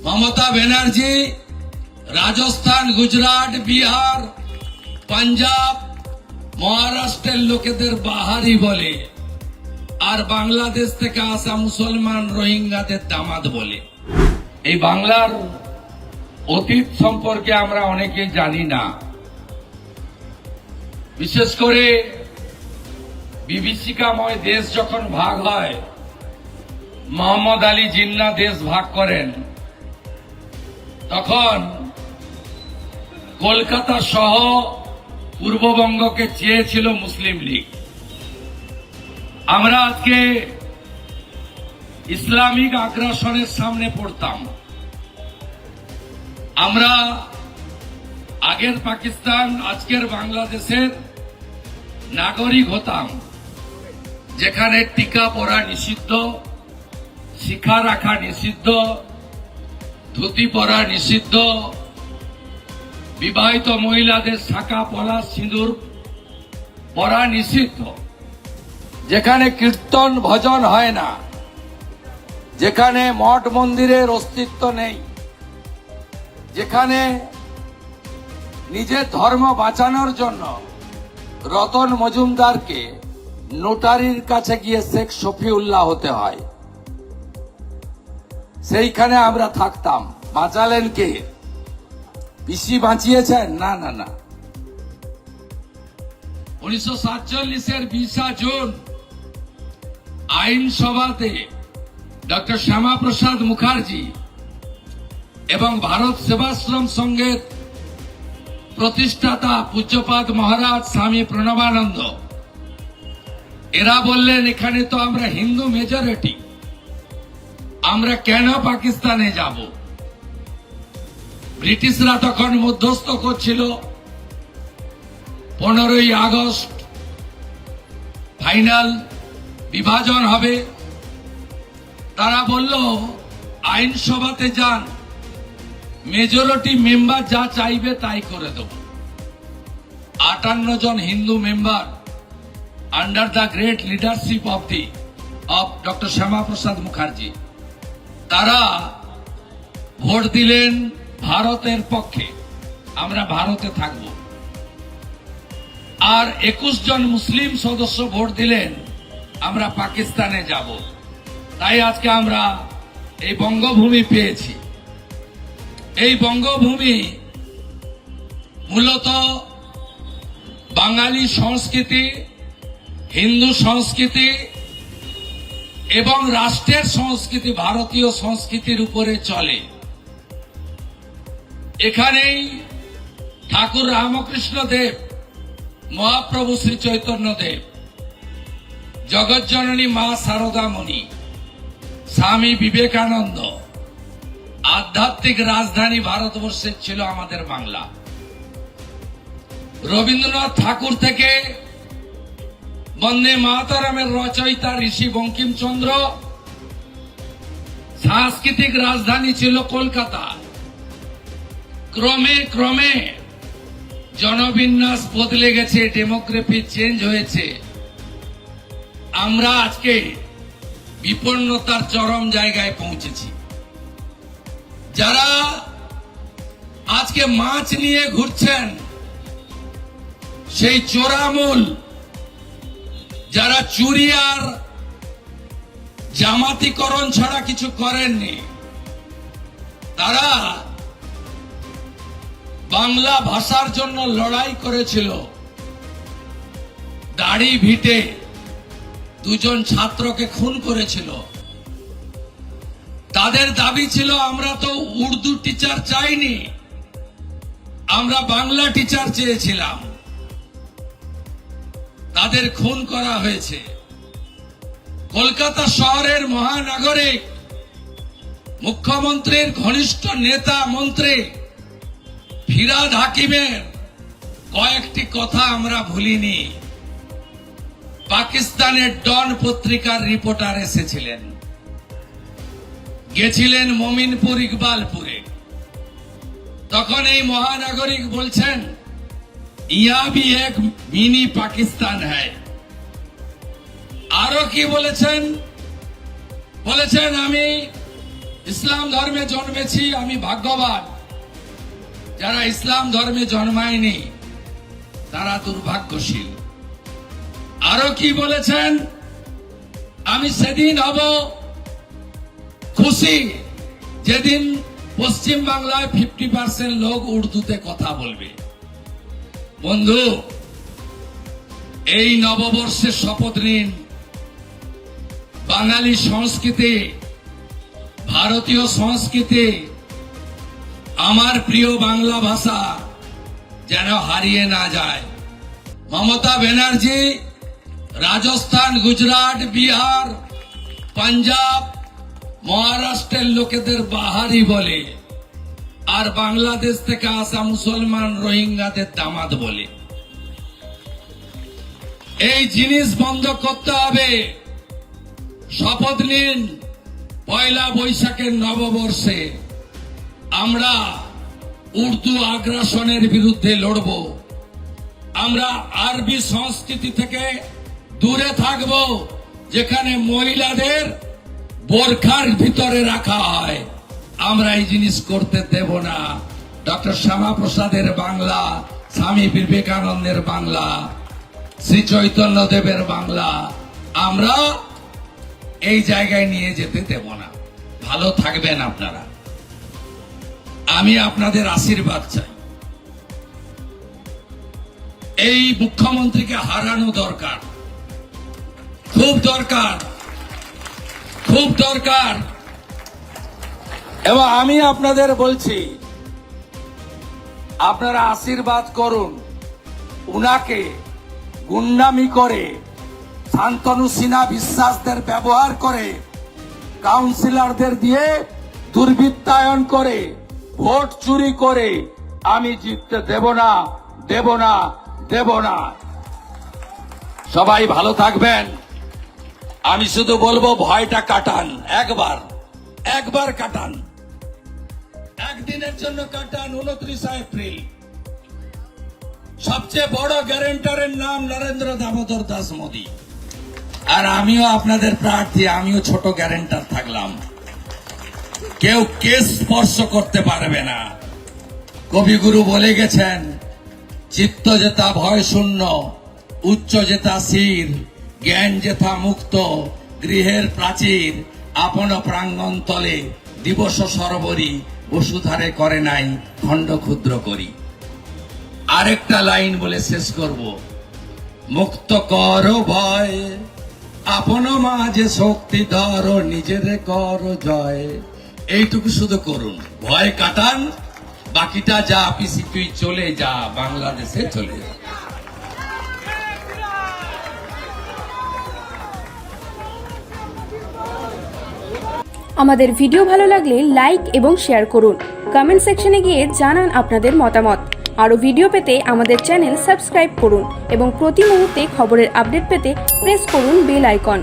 মমতা ব্যানার্জি রাজস্থান, গুজরাট, বিহার, পাঞ্জাব, মহারাষ্ট্রের লোকেদের বাহারি বলে, আর বাংলাদেশ থেকে আসা মুসলমান রোহিঙ্গাদের দামাত বলে। এই বাংলার অতীত সম্পর্কে আমরা অনেকে জানি না। বিশেষ করে বিভীষিকাময় দেশ যখন ভাগ হয়, মোহাম্মদ আলী জিন্নাহ দেশ ভাগ করেন, তখন কলকাতা সহ পূর্ববঙ্গকে চেয়েছিল মুসলিম লীগ। আমরা আজকে ইসলামিক আগ্রাসনের সামনে পড়তাম। আমরা আগের পাকিস্তান, আজকের বাংলাদেশের নাগরিক হতাম, যেখানে টিকা পরা নিষিদ্ধ, শিখা রাখা নিষিদ্ধ, ধুতি পরা নিষিদ্ধ, বিবাহিত মহিলাদের শাঁখা পলা সিঁদুর পরা নিষিদ্ধ, যেখানে কীর্তন ভজন হয় না, যেখানে মঠ মন্দিরের অস্তিত্ব নেই, যেখানে নিজের ধর্ম বাঁচানোর জন্য রতন মজুমদারকে নোটারির কাছে গিয়ে শেখ শফিউল্লাহ হতে হয়, সেইখানে আমরা থাকতাম। বাঁচালেন কে? পিসি বাঁচিয়েছেন? না না না। 1947-এর 20 জুন আইনসভাতে ডক্টর শ্যামাপ্রসাদ মুখার্জি এবং ভারত সেবাশ্রম সংঘের প্রতিষ্ঠাতা পূজ্যপাদ মহারাজ স্বামী প্রণবানন্দ, এরা বললেন, এখানে তো আমরা হিন্দু মেজরিটি, আমরা কেন পাকিস্তানে যাব? ব্রিটিশরা তখন মধ্যস্থ করছিল। 15ই আগস্ট ফাইনাল বিভাজন হবে। তারা বলল, আইনসভাতে যান, মেজরিটি মেম্বার যা চাইবে তাই করে দেব। 58 জন Hindu member under the great leadership of doctor Shyamaprasad Mukherjee, তারা ভোট দিলেন ভারতের পক্ষে, আমরা ভারতে থাকব। আর 21 জন মুসলিম সদস্য ভোট দিলেন আমরা পাকিস্তানে যাব। তাই আজকে আমরা এই বঙ্গভূমি পেয়েছি। এই বঙ্গভূমি মূলত বাঙালি সংস্কৃতি, হিন্দু সংস্কৃতি এবং রাষ্ট্রের সংস্কৃতি, ভারতীয় সংস্কৃতির উপরে চলে। এখানেই ঠাকুর রামকৃষ্ণ দেব, মহাপ্রভু শ্রী চৈতন্য দেব, জগজ্জননী মা শারদামণি, স্বামী বিবেকানন্দ, আধ্যাত্মিক রাজধানী ভারতবর্ষের ছিল আমাদের বাংলা। রবীন্দ্রনাথ ঠাকুর থেকে বন্দে মাতরমের রচয়িতা ঋষি বঙ্কিমচন্দ্র, সাংস্কৃতিক রাজধানী ছিল কলকাতা। ক্রমে ক্রমে জনবিন্যাস বদলে গেছে, ডেমোগ্রাফি চেঞ্জ হয়েছে। আমরা আজকে বিপন্নতার চরম জায়গায় পৌঁছেছি। যারা আজকে মাছ নিয়ে ঘুরছেন, সেই চোরামূল, যারা চুরি আর জামাতিকরণ ছাড়া কিছু করেননি, তারা বাংলা ভাষার জন্য লড়াই করেছিল। দাড়ি ভিটে 2 জন ছাত্রকে খুন করেছিল। তাদের দাবি ছিল, আমরা তো উর্দু টিচার চাইনি, আমরা বাংলা টিচার চেয়েছিলাম। তাদের খুন করা হয়েছে। কলকাতা শহরের মহানাগরিক মুখ্যমন্ত্রীর ঘনিষ্ঠ নেতা মন্ত্রী ফিরহাদ হাকিমের কয়েকটি কথা আমরা ভুলিনি। পাকিস্তানের ডন পত্রিকার রিপোর্টার এসেছিলেন, গেছিলেন মমিনপুর, ইকবালপুরে। তখন এই মহানাগরিক বলছেন, ইয়া ভি এক মিনি পাকিস্তান হ্যায়। আরো কি বলেছেন? বলেছেন, আমি ইসলাম ধর্মে জন্মেছি, আমি ভাগ্যবান। যারা ইসলাম ধর্মে জন্মায়নি তারা দুর্ভাগ্যশীল। আরো কি বলেছেন, আমি সেদিন হব খুশি যেদিন পশ্চিম বাংলায় 50% লোক উর্দুতে কথা বলবে। বন্ধু, এই নববর্ষে শপথ নিন, বাঙালি সংস্কৃতি, ভারতীয় সংস্কৃতি, আমার প্রিয় বাংলা ভাষা যেন হারিয়ে না যায়। মমতা ব্যানার্জি রাজস্থান, গুজরাট, বিহার, পাঞ্জাব, মহারাষ্ট্রের লোকেদের বাহারি বলে, আর বাংলাদেশ থেকে আসা মুসলমান রোহিঙ্গাদের দামাত বলে। এই জিনিস বন্ধ করতে হবে। শপথ নিন, পয়লা বৈশাখের নববর্ষে আমরা উর্দু আগ্রাসনের বিরুদ্ধে লড়ব। আমরা আরবি সংস্কৃতি থেকে দূরে থাকব, যেখানে মহিলাদের বোরখার ভিতরে রাখা হয়। আমরা এই জিনিস করতে দেব না। ডক্টর শ্যামাপ্রসাদের বাংলা, স্বামী বিবেকানন্দের বাংলা, শ্রী চৈতন্য দেবের বাংলা আমরা এই জায়গায় নিয়ে যেতে দেব না। ভালো থাকবেন আপনারা। আমি আপনাদের আশীর্বাদ চাই। এই মুখ্যমন্ত্রীকে হারানো দরকার, খুব দরকার, খুব দরকার। এবং আমি আপনাদের বলছি, আপনারা আশীর্বাদ করুন। উনাকে গুন্ডামি করে, শান্তনু সিনহা বিশ্বাসদের ব্যবহার করে, কাউন্সিলরদের দিয়ে দুর্বৃত্তায়ন করে, ভোট চুরি করে আমি জিততে দেব না, দেব না, দেব না। সবাই ভালো থাকবেন। আমি শুধু বলবো, ভয়টা কাটান, একবার কাটান, একদিনের জন্য কাটান। 29 এপ্রিল সবচেয়ে বড় গ্যারেন্টারের নাম নরেন্দ্র দামোদর দাস মোদী। আর আমিও আপনাদের প্রার্থী, আমিও ছোট গ্যারেন্টার থাকলাম। কেউ কেস স্পর্শ করতে পারবে না। কবিগুরু বলে গেছেন, চিত্ত যেথা ভয় শূন্য, উচ্চ যেথা শির, জ্ঞান যেথা মুক্ত, গৃহের প্রাচীর, আপন প্রাঙ্গণ তলে দিবস সরবরি, বসুধারে করে নাই খণ্ড ক্ষুদ্র করি। আরেকটা লাইন বলে শেষ করব, মুক্ত কর ভয়, আপন মাঝে শক্তি ধর, নিজের কর জয়। এইটুকু শুধু করুন, ভয় কাটান। বাকিটা যা পিসি তুই চলে যা, বাংলাদেশে চলে যা। আমাদের ভিডিও ভালো লাগলে লাইক এবং শেয়ার করুন। কমেন্ট সেকশনে গিয়ে জানান আপনাদের মতামত। আরও ভিডিও পেতে আমাদের চ্যানেল সাবস্ক্রাইব করুন এবং প্রতি মুহূর্তে খবরের আপডেট পেতে প্রেস করুন বেল আইকন।